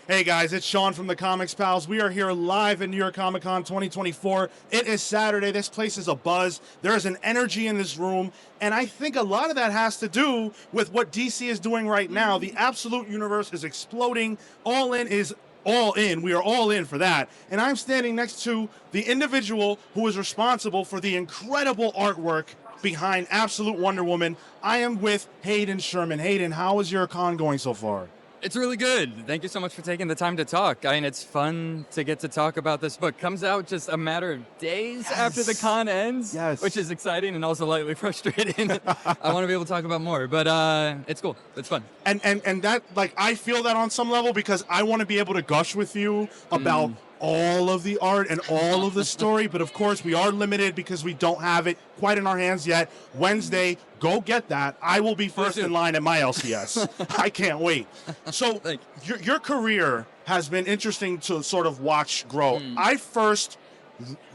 Hey guys, it's Sean from the Comics Pals. We are here live at New York Comic Con 2024. It is Saturday. This place is a buzz. There is an energy in this room, and I think a lot of that has to do with what DC is doing right now. The Absolute Universe is exploding. All In is all in. We are all in for that. And I'm standing next to the individual who is responsible for the incredible artwork behind Absolute Wonder Woman. I am with Hayden Sherman. Hayden, how is your con going so far? It's really good. Thank you so much for taking the time to talk. I mean, it's fun to get to talk about this book. Comes out just a matter of days after the con ends, which is exciting and also lightly frustrating. I want to be able to talk about more, but it's cool. It's fun. And that, like, I feel that on some level because I want to be able to gush with you about all of the art and all of the story, but of course we are limited because we don't have it quite in our hands yet. Wednesday, go get that. I will be first in line at my LCS. I can't wait. So your career has been interesting to sort of watch grow. I first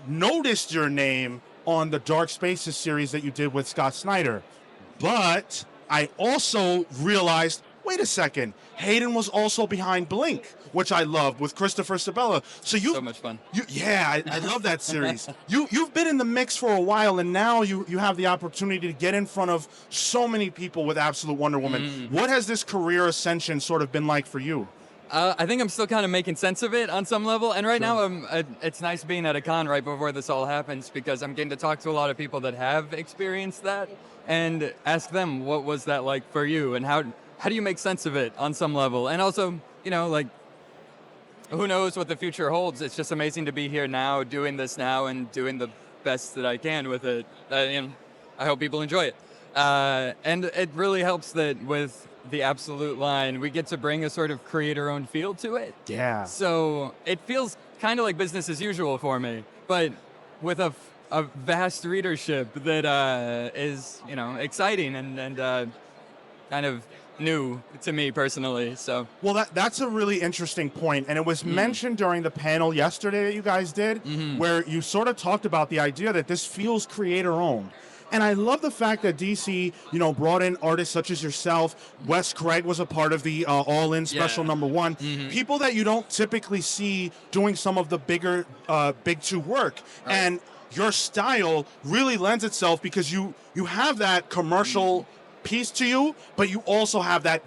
noticed your name on the Dark Spaces series that you did with Scott Snyder, but I also realized, wait a second, Hayden was also behind Blink, which I love, with Christopher Sabella. So much fun. I love that series. You've been in the mix for a while, and now you have the opportunity to get in front of so many people with Absolute Wonder Woman. What has this career ascension sort of been like for you? I think I'm still kind of making sense of it on some level. And right now, it's nice being at a con right before this all happens because I'm getting to talk to a lot of people that have experienced that and ask them, what was that like for you? And how do you make sense of it on some level? And also, you know, like, who knows what the future holds? It's just amazing to be here now, doing this now, and doing the best that I can with it. And I hope people enjoy it. And it really helps that with the Absolute line, we get to bring a sort of creator-owned feel to it. Yeah. So it feels kind of like business as usual for me, but with a vast readership that is, you know, exciting and kind of new to me personally. So well, that's a really interesting point, and it was mentioned during the panel yesterday that you guys did, where you sort of talked about the idea that this feels creator-owned. And I love the fact that DC, you know, brought in artists such as yourself. Wes Craig was a part of the All In Special #1. People that you don't typically see doing some of the bigger Big Two work. Right. And your style really lends itself because you have that commercial piece to you, but you also have that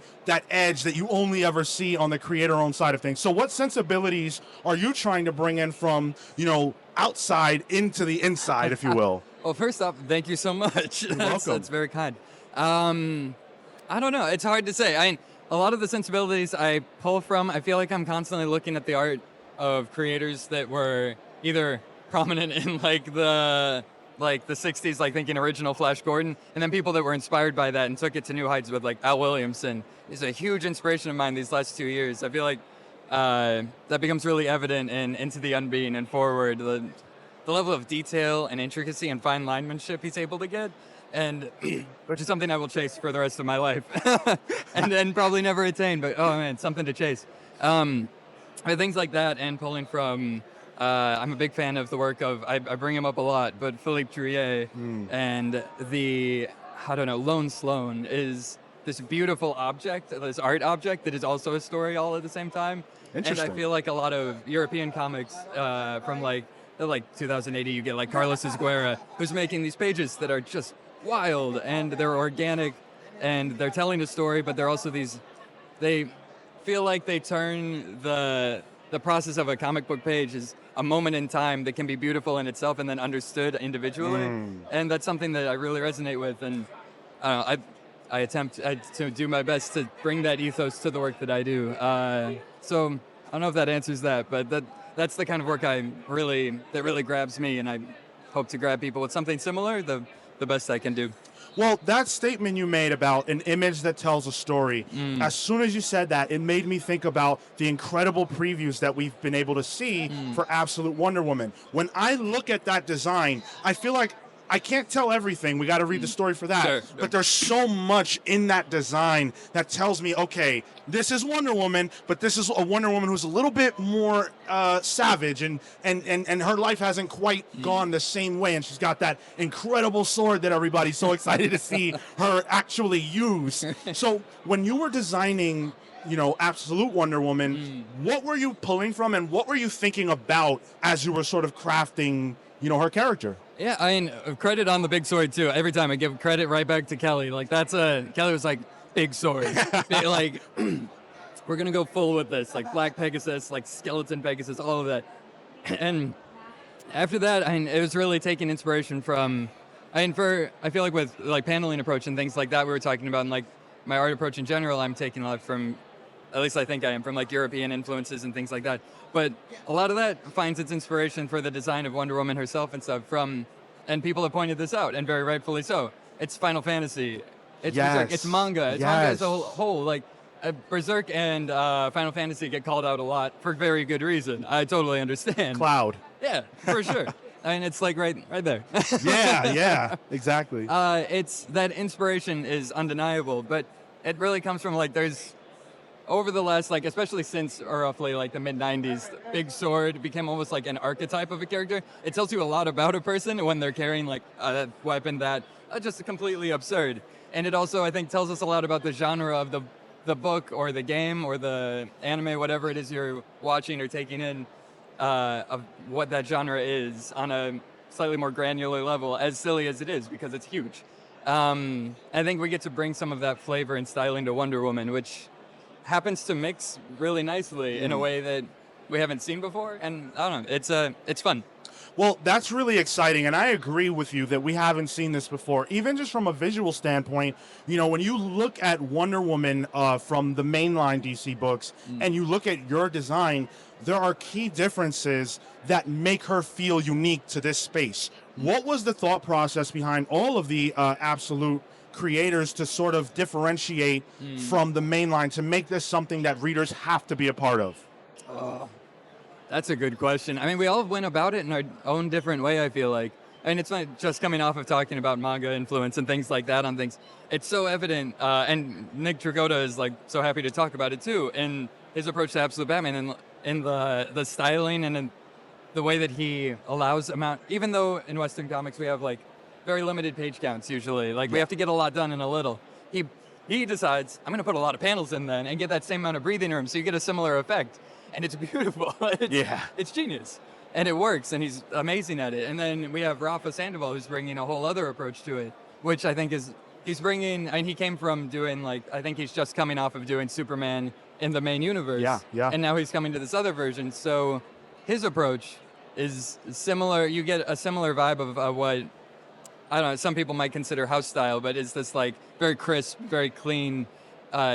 edge that you only ever see on the creator-owned side of things. So what sensibilities are you trying to bring in from, you know, outside into the inside, if you will? Well, first off, thank you so much. You're welcome. That's very kind. I don't know. It's hard to say. A lot of the sensibilities I pull from, I feel like I'm constantly looking at the art of creators that were either prominent in like the 60s, like thinking original Flash Gordon, and then people that were inspired by that and took it to new heights with like Al Williamson is a huge inspiration of mine these last 2 years. I feel like that becomes really evident in Into the Unbeing and Forward, the level of detail and intricacy and fine linemanship he's able to get, and which is something I will chase for the rest of my life and then probably never attain, but oh man, something to chase. Things like that, and pulling from I'm a big fan of the work of, I bring him up a lot, but Philippe Drouillet and Lone Sloan is this beautiful object, this art object that is also a story all at the same time. And I feel like a lot of European comics from like 2080, you get like Carlos Ezguerra, who's making these pages that are just wild, and they're organic, and they're telling a story, but they're also they feel like they turn the process of a comic book page is a moment in time that can be beautiful in itself and then understood individually. And that's something that I really resonate with. And I attempt to do my best to bring that ethos to the work that I do. So I don't know if that answers that, but that's the kind of work that really grabs me. And I hope to grab people with something similar the best I can do. Well, that statement you made about an image that tells a story, as soon as you said that, it made me think about the incredible previews that we've been able to see for Absolute Wonder Woman. When I look at that design, I feel like I can't tell everything. We got to read the story for that. Sure. But there's so much in that design that tells me, okay, this is Wonder Woman, but this is a Wonder Woman who's a little bit more savage, and her life hasn't quite gone the same way. And she's got that incredible sword that everybody's so excited to see her actually use. So when you were designing absolute Wonder Woman, what were you pulling from and what were you thinking about as you were sort of crafting, her character? Yeah, I mean, credit on the big sword too. Every time I give credit right back to Kelly. Like Kelly was like, big sword. Like, we're going to go full with this. Like Black Pegasus, like Skeleton Pegasus, all of that. And after that, it was really taking inspiration from, I feel like with like paneling approach and things like that we were talking about, and like my art approach in general, I'm taking a lot from, at least I think I am, from like European influences and things like that. But a lot of that finds its inspiration for the design of Wonder Woman herself and stuff and people have pointed this out, and very rightfully so. It's Final Fantasy. It's Berserk. It's manga. It's manga as a whole. Like, Berserk and Final Fantasy get called out a lot for very good reason. I totally understand. Cloud. Yeah, for sure. It's like right there. yeah, exactly. It's that inspiration is undeniable, but it really comes from like there's over the last like especially since or roughly like the mid 90s, big sword became almost like an archetype of a character. It tells you a lot about a person when they're carrying like a weapon that just completely absurd. And it also I think tells us a lot about the genre of the book or the game or the anime, whatever it is you're watching or taking in, of what that genre is on a slightly more granular level, as silly as it is, because it's huge. I think we get to bring some of that flavor and styling to Wonder Woman, which happens to mix really nicely in a way that we haven't seen before. And I don't know, it's fun. Well, that's really exciting, and I agree with you that we haven't seen this before. Even just from a visual standpoint, when you look at Wonder Woman from the mainline DC books, and you look at your design, there are key differences that make her feel unique to this space. What was the thought process behind all of the absolute creators to sort of differentiate from the mainline to make this something that readers have to be a part of? That's a good question. I mean, we all went about it in our own different way, I feel like. And it's not just coming off of talking about manga influence and things like that on things. It's so evident, and Nick Tragotta is like so happy to talk about it too, in his approach to Absolute Batman and in the styling and in the way that he allows even though in Western comics we have like very limited page counts usually, like we have to get a lot done in a little. He decides, I'm going to put a lot of panels in then and get that same amount of breathing room so you get a similar effect. And it's beautiful. It's genius. And it works, and he's amazing at it. And then we have Rafa Sandoval, who's bringing a whole other approach to it, which I think he's bringing, and he came from doing, I think he's just coming off of doing Superman in the main universe. Yeah. And now he's coming to this other version. So his approach is similar. You get a similar vibe of what, I don't know, some people might consider house style, but it's this, very crisp, very clean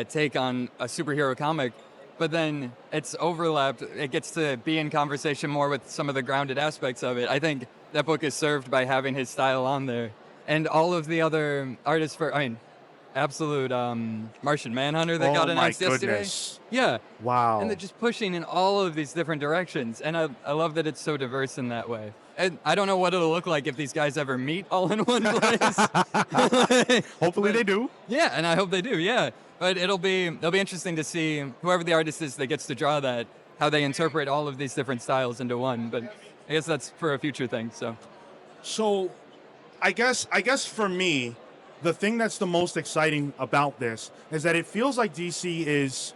take on a superhero comic. But then it's overlapped. It gets to be in conversation more with some of the grounded aspects of it. I think that book is served by having his style on there. And all of the other artists absolute Martian Manhunter that got announced yesterday. Yeah. Wow. And they're just pushing in all of these different directions. And I love that it's so diverse in that way. And I don't know what it'll look like if these guys ever meet all in one place. Hopefully they do. Yeah, and I hope they do, yeah. But it'll be interesting to see whoever the artist is that gets to draw that, how they interpret all of these different styles into one. But I guess that's for a future thing. So I guess for me, the thing that's the most exciting about this is that it feels like DC is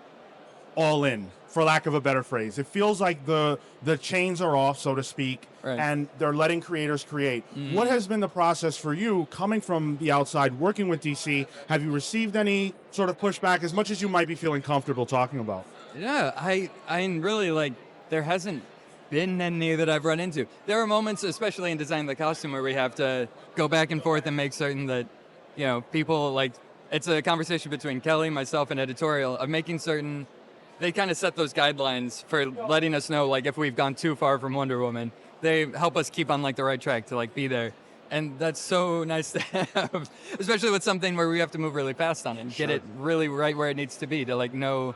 all in, for lack of a better phrase. It feels like the chains are off, so to speak, right, and they're letting creators create. What has been the process for you coming from the outside, working with DC? Have you received any sort of pushback, as much as you might be feeling comfortable talking about? Yeah, I really there hasn't been any that I've run into. There are moments, especially in designing the costume, where we have to go back and forth and make certain that, people it's a conversation between Kelly, myself, and editorial of making certain they kind of set those guidelines for letting us know, if we've gone too far from Wonder Woman. They help us keep on, the right track to, be there. And that's so nice to have, especially with something where we have to move really fast on it and get it really right where it needs to be to, know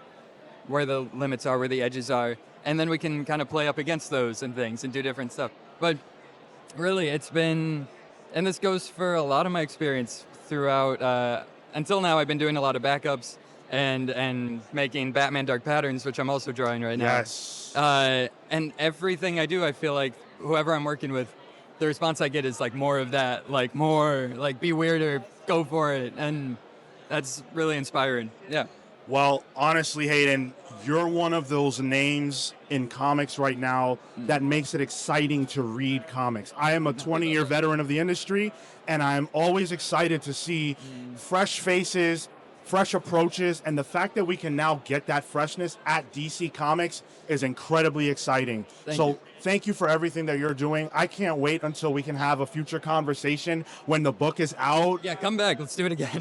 where the limits are, where the edges are. And then we can kind of play up against those and things and do different stuff. But really, it's been, and this goes for a lot of my experience throughout, until now, I've been doing a lot of backups and making Batman Dark Patterns, which I'm also drawing right now. Yes. And everything I do, I feel like whoever I'm working with, the response I get is more of that, more be weirder, go for it, and that's really inspiring. Yeah. Well, honestly, Hayden, you're one of those names in comics right now that makes it exciting to read comics. I am a 20-year veteran of the industry, and I'm always excited to see fresh faces, fresh approaches, and the fact that we can now get that freshness at DC Comics is incredibly exciting. Thank you for everything that you're doing. I can't wait until we can have a future conversation when the book is out. Yeah, come back. Let's do it again.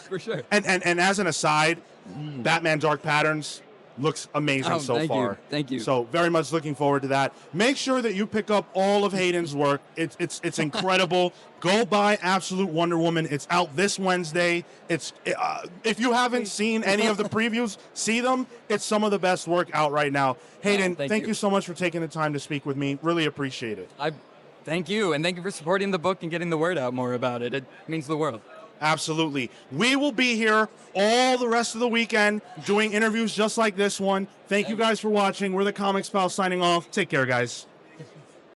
For sure. And as an aside, Batman Dark Patterns looks amazing so far. Thank you. So very much looking forward to that. Make sure that you pick up all of Hayden's work. It's incredible. Go buy Absolute Wonder Woman. It's out this Wednesday. If you haven't seen any of the previews, see them. It's some of the best work out right now. Hayden, thank you so much for taking the time to speak with me. Really appreciate it. Thank you, and thank you for supporting the book and getting the word out more about it. It means the world. Absolutely. We will be here all the rest of the weekend doing interviews just like this one. Thank you guys for watching. We're the Comics Pals signing off. Take care, guys.